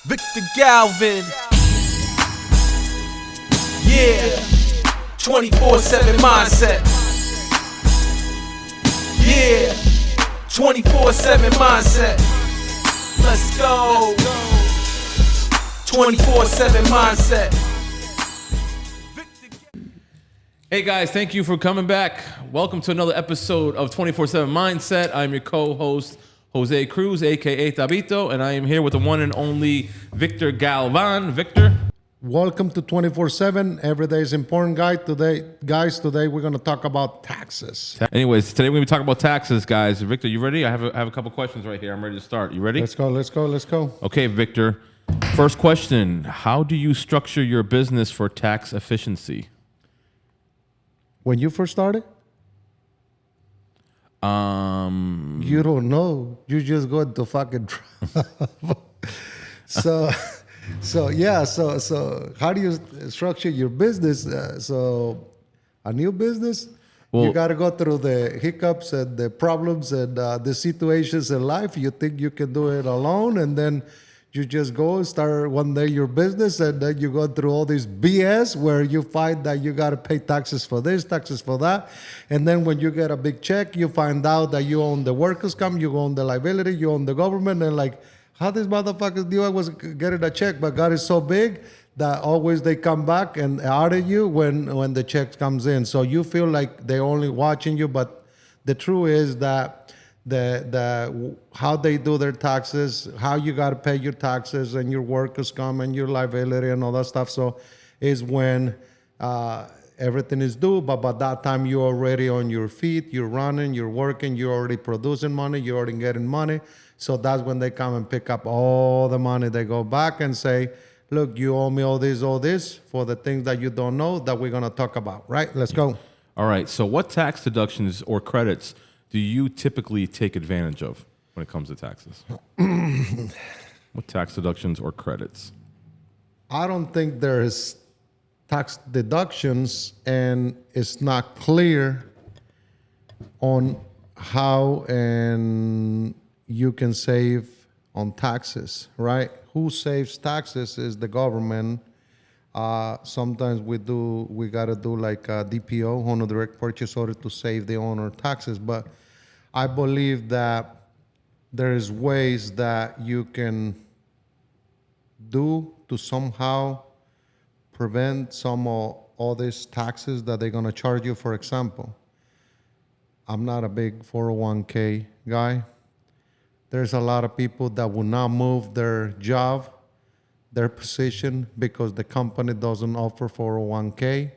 Victor Galvan. Yeah. 24/7 mindset. Yeah. 24/7 mindset. Let's go. 24/7 mindset. Hey guys, thank you for coming back. Welcome to another episode of 24/7 Mindset. I'm your co-host, Jose Cruz, aka Tabito, and I am here with the one and only Victor Galvan. Victor. Welcome to 24/7. Every day is important, Today we're going to talk about taxes. Anyways, today we're going to be talking about taxes, guys. Victor, you ready? I have a couple questions right here. I'm ready to start. You ready? Let's go. Okay, Victor. First question. How do you structure your business for tax efficiency? When you first started? You don't know. You just go into fucking trouble. So how do you structure your business? A new business, Well, you got to go through the hiccups and the problems and the situations in life. You think you can do it alone, and then you just go and start one day your business, and then you go through all this BS where you find that you got to pay taxes for this, taxes for that. And then when you get a big check, you find out that you own the workers' comp, you own the liability, you own the government, and like, how these motherfuckers knew I was getting a check, but God is so big that always they come back and audit you when the check comes in. So you feel like they're only watching you, but the truth is that the how they do their taxes, how you got to pay your taxes and your workers come and your liability and all that stuff. So is when everything is due, but by that time you're already on your feet, you're running, you're working, you're already producing money, you're already getting money. So that's when they come and pick up all the money. They go back and say, look, you owe me all this for the things that you don't know that we're going to talk about, right? Let's go. All right. So what tax deductions or credits do you typically take advantage of when it comes to taxes? What tax deductions or credits? I don't think there's tax deductions, and it's not clear on how and you can save on taxes, right? Who saves taxes is the government. Sometimes we got to do like a DPO, owner direct purchase order, to save the owner taxes. But I believe that there is ways that you can do to somehow prevent some of all these taxes that they're going to charge you. For example, I'm not a big 401k guy. There's a lot of people that will not move their job, their position, because the company doesn't offer 401k.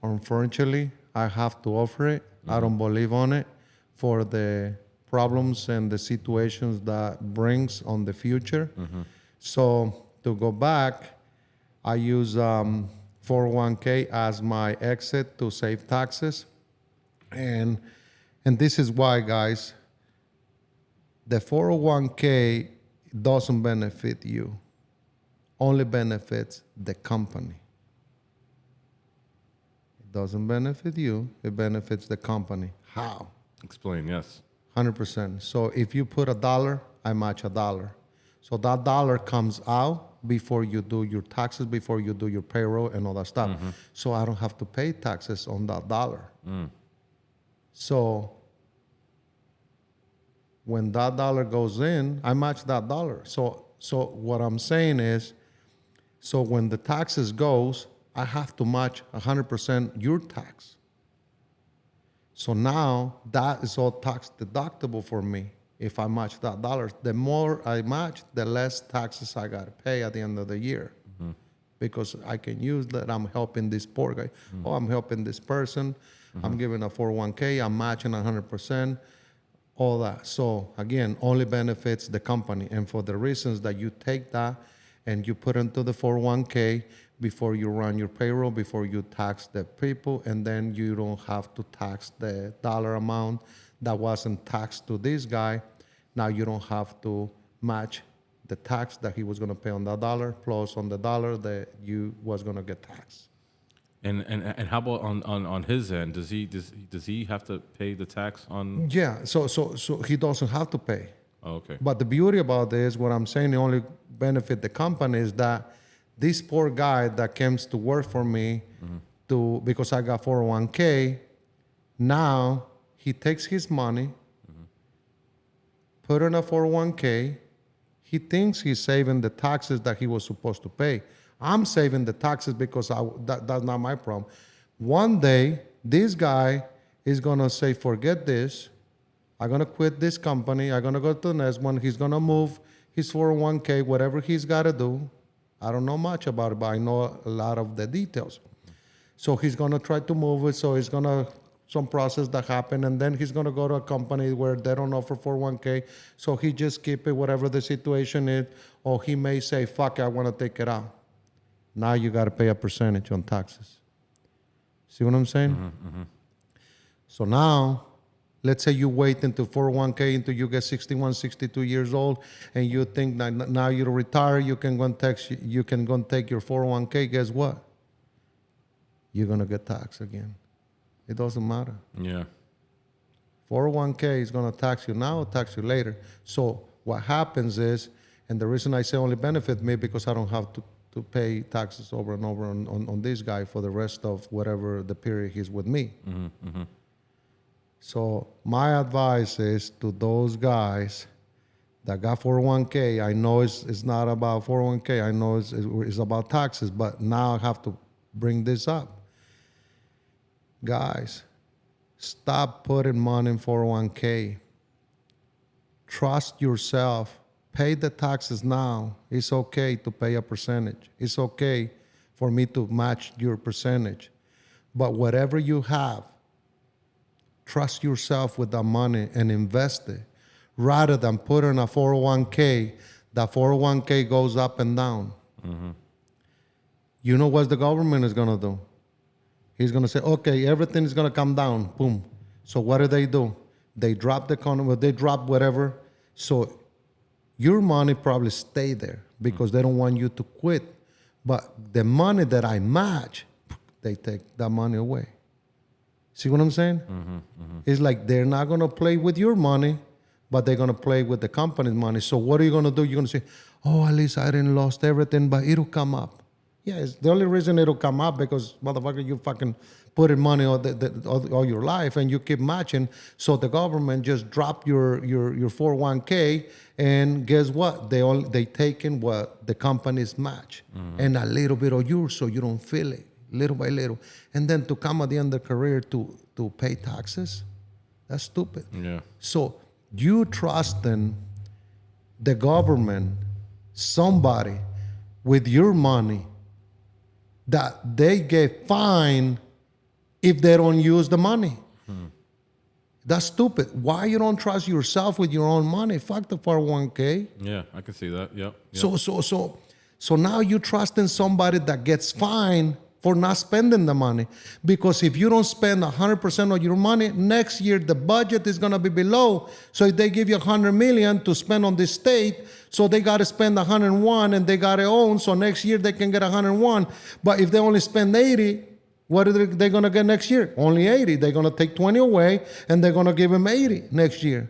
Unfortunately, I have to offer it. I don't believe on it for the problems and the situations that brings on the future. So to go back, I use 401k as my exit to save taxes. And this is why, guys, the 401k doesn't benefit you, only benefits the company. It doesn't benefit you, it benefits the company. How? Explain, yes. 100%. So if you put $1, I match $1. So that dollar comes out before you do your taxes, before you do your payroll and all that stuff. So I don't have to pay taxes on that dollar. So when that dollar goes in, I match that dollar. So what I'm saying is, so when the taxes goes, I have to match 100% your tax. So now that is all tax deductible for me. If I match that dollar, the more I match, the less taxes I got to pay at the end of the year. Because I can use that I'm helping this poor guy. Oh, I'm helping this person. I'm giving a 401k. I'm matching 100%. All that. So again, only benefits the company. And for the reasons that you take that and you put into the 401k before you run your payroll, before you tax the people, and then you don't have to tax the dollar amount that wasn't taxed to this guy. Now you don't have to match the tax that he was going to pay on that dollar plus on the dollar that you was going to get taxed. And how about on his end? Does he have to pay the tax on? Yeah, so he doesn't have to pay. Oh, okay. But the beauty about this, what I'm saying, it only benefit the company is that this poor guy that comes to work for me because I got 401k, now he takes his money, put in a 401k, he thinks he's saving the taxes that he was supposed to pay. I'm saving the taxes because that's not my problem. One day, this guy is going to say, forget this. I'm going to quit this company. I'm going to go to the next one. He's going to move his 401k, whatever he's got to do. I don't know much about it, but I know a lot of the details. So he's going to try to move it. So it's going to some process that happen, and then he's going to go to a company where they don't offer 401k. So he just keep it, whatever the situation is, or he may say, fuck it, I want to take it out. Now you got to pay a percentage on taxes. See what I'm saying? So now, let's say you wait until 401k until you get 61, 62 years old, and you think that now you retire, you can go and take your 401k. Guess what? You're going to get taxed again. It doesn't matter. Yeah. 401k is going to tax you now or tax you later. So what happens is, and the reason I say only benefit me because I don't have to pay taxes over and over on this guy for the rest of whatever the period he's with me. So my advice is to those guys that got 401k, I know it's not about 401k, I know it's about taxes, but now I have to bring this up. Guys, stop putting money in 401k. Trust yourself. Pay the taxes now. It's okay to pay a percentage. It's okay for me to match your percentage. But whatever you have, trust yourself with that money and invest it. Rather than put in a 401k, that 401k goes up and down. You know what the government is going to do? He's going to say, okay, everything is going to come down. Boom. So what do? They drop the economy, they drop whatever. So your money probably stay there because they don't want you to quit. But the money that I match, they take that money away. See what I'm saying? It's like they're not going to play with your money, but they're going to play with the company's money. So what are you going to do? You're going to say, oh, at least I didn't lost everything, but it'll come up. Yeah, it's the only reason it'll come up because, motherfucker, you fucking put in money all your life and you keep matching. So the government just drop your 401k, and guess what? They taking what the companies match and a little bit of yours, so you don't feel it, little by little. And then to come at the end of the career to pay taxes, that's stupid. Yeah. So you trusting the government, somebody with your money, that they get fined if they don't use the money. That's stupid. Why you don't trust yourself with your own money? Fuck the 401k. Yeah, I can see that. Yep. So now you trusting somebody that gets fined for not spending the money. Because if you don't spend 100% of your money, next year the budget is going to be below. So if they give you $100 million to spend on this state, so they got to spend 101 and they got to own. So next year they can get 101. But if they only spend 80, what are they going to get next year? Only 80. They're going to take 20 away and they're going to give them 80 next year.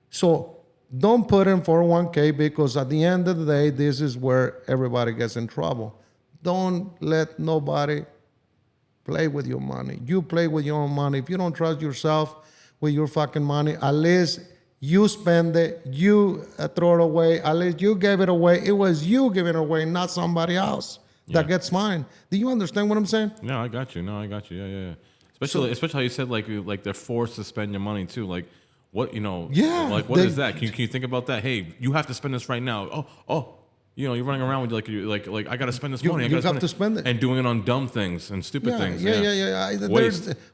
So don't put in 401k because at the end of the day, this is where everybody gets in trouble. Don't let nobody play with your money. You play with your own money. If you don't trust yourself with your fucking money, at least you spend it, you throw it away, at least you gave it away. It was you giving it away, not somebody else that gets fined. Do you understand what I'm saying? No, I got you. Yeah. Especially how you said like they're forced to spend your money too. Like what like what is that? Can you think about that? Hey, you have to spend this right now. Oh. You're running around with like I gotta spend this money. You have to spend it, and doing it on dumb things and stupid things. Yeah.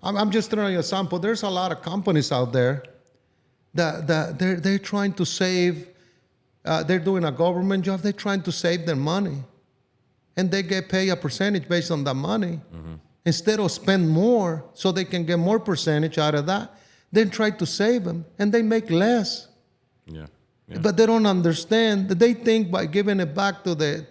I'm just throwing you a sample. There's a lot of companies out there that they're trying to save. They're doing a government job. They're trying to save their money, and they get paid a percentage based on that money. Instead of spend more so they can get more percentage out of that, they try to save them and they make less. Yeah. But they don't understand. They think by giving it back to the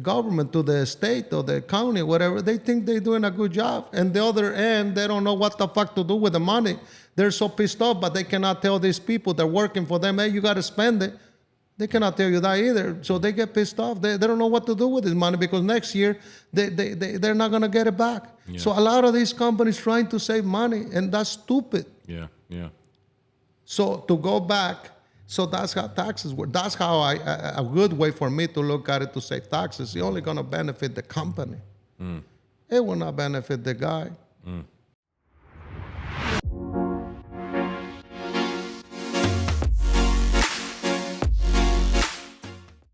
government, to the state or the county, whatever, they think they're doing a good job. And the other end, they don't know what the fuck to do with the money. They're so pissed off, but they cannot tell these people that are working for them, hey, you got to spend it. They cannot tell you that either. So they get pissed off. They don't know what to do with this money because next year they're not going to get it back. Yeah. So a lot of these companies trying to save money, and that's stupid. Yeah. Yeah. So to go back, so that's how taxes work. That's how a good way for me to look at it to save taxes. It's only going to benefit the company. It will not benefit the guy.